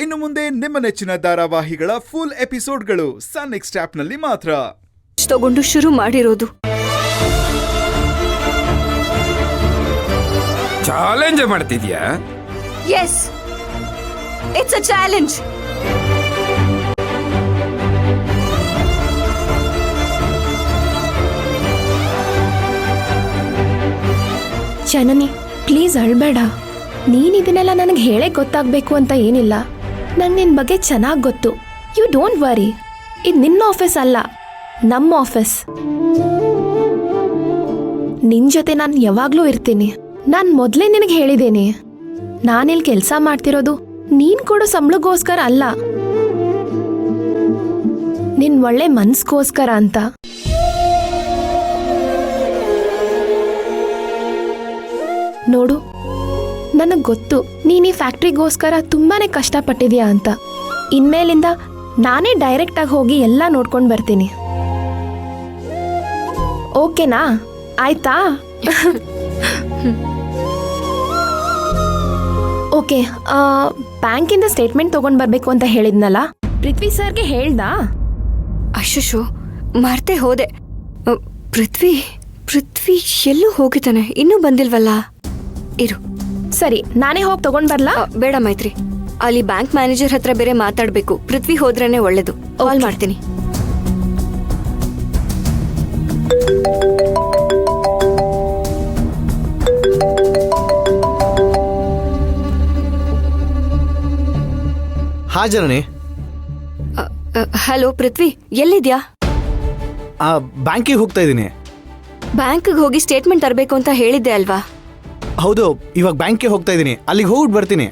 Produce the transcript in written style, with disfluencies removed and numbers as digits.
ಇನ್ನು ಮುಂದೆ ನಿಮ್ಮ ನೆಚ್ಚಿನ ಧಾರಾವಾಹಿಗಳ ಫುಲ್ ಎಪಿಸೋಡ್ಗಳು ಸನ್ ನೆಕ್ಸ್ಟ್ ಆಪ್ನಲ್ಲಿ ಮಾತ್ರ. ತಗೊಂಡು ಶುರು ಮಾಡಿರೋದು ಚಾಲೆಂಜ್ ಮಾಡ್ತಿದ್ಯಾ? Yes, it's a challenge. Janani, please ಅಳ್ಬೇಡ. ನೀನ್ ಇದನ್ನೆಲ್ಲ ನನಗೆ ಹೇಳೇ ಗೊತ್ತಾಗ್ಬೇಕು ಅಂತ ಏನಿಲ್ಲ. ನಂಗೆ ನಿನ್ ಬಗ್ಗೆ ಚೆನ್ನಾಗಿ ಗೊತ್ತು. You don't worry. ಇದು ನಿನ್ನ ಆಫೀಸ್ ಅಲ್ಲ, ನಮ್ಮ ಆಫೀಸ್. ನಿನ್ ಜೊತೆ ನಾನು ಯಾವಾಗ್ಲೂ ಇರ್ತೀನಿ. ನಾನು ಮೊದಲೇ ನಿನಗೆ ಹೇಳಿದ್ದೀನಿ, ನಾನಿಲ್ಲಿ ಕೆಲಸ ಮಾಡ್ತಿರೋದು ನೀನ್ ಕೊಡೋ ಸಂಬಳಗೋಸ್ಕರ ಅಲ್ಲ, ನಿನ್ ಒಳ್ಳೆ ಮನ್ಸ್ಗೋಸ್ಕರ ಅಂತ. ನೋಡು, ನನಗೆ ಗೊತ್ತು ನೀನು ಈ ಫ್ಯಾಕ್ಟ್ರಿಗೋಸ್ಕರ ತುಂಬಾನೇ ಕಷ್ಟಪಟ್ಟಿದ್ಯಾ ಅಂತ. ಇನ್ಮೇಲಿಂದ ನಾನೇ ಡೈರೆಕ್ಟಾಗಿ ಹೋಗಿ ಎಲ್ಲ ನೋಡ್ಕೊಂಡು ಬರ್ತೀನಿ. ಓಕೆನಾ? ಆಯ್ತಾ? ಓಕೆ, ಬ್ಯಾಂಕಿಂದ ಸ್ಟೇಟ್ಮೆಂಟ್ ತೊಗೊಂಡು ಬರಬೇಕು ಅಂತ ಹೇಳಿದ್ನಲ್ಲ, ಪೃಥ್ವಿ ಸರ್ಗೆ ಹೇಳ್ದಾ? ಅಶುಶು, ಮರ್ತೇ ಹೋದೆ. ಪೃಥ್ವಿ ಎಲ್ಲೂ ಹೋಗಿದ್ದಾನೆ, ಇನ್ನೂ ಬಂದಿಲ್ವಲ್ಲ. ಇರು, ಸರಿ, ನಾನೇ ಹೋಗಿ ತಗೊಂಡ್ ಬರ್ಲಾ? ಬೇಡ ಮೈತ್ರಿ, ಅಲ್ಲಿ ಬ್ಯಾಂಕ್ ಮ್ಯಾನೇಜರ್ ಹತ್ರ ಬೇರೆ ಮಾತಾಡ್ಬೇಕು. ಪೃಥ್ವಿ ಹೋದ್ರೇನೆ ಒಳ್ಳೇದು. ಕಾಲ್ ಮಾಡ್ತೀನಿ. ಹಾಜರನೇ. ಹಲೋ ಪೃಥ್ವಿ, ಎಲ್ಲಿದ್ಯಾ? ಬ್ಯಾಂಕಿಗೆ ಹೋಗ್ತಾ ಇದ್ದೀನಿ. ಬ್ಯಾಂಕ್ಗೆ ಹೋಗಿ ಸ್ಟೇಟ್ಮೆಂಟ್ ತರಬೇಕು ಅಂತ ಹೇಳಿದ್ದೆ ಅಲ್ವಾ? ಹೌದು, ಇವಾಗ ಬ್ಯಾಂಕಿಗೆ ಹೋಗ್ತಾ ಇದ್ದೀನಿ. ಅಲ್ಲಿಗೆ ಹೋಗ್ಬಿಟ್ಟು ಬರ್ತೀನಿ.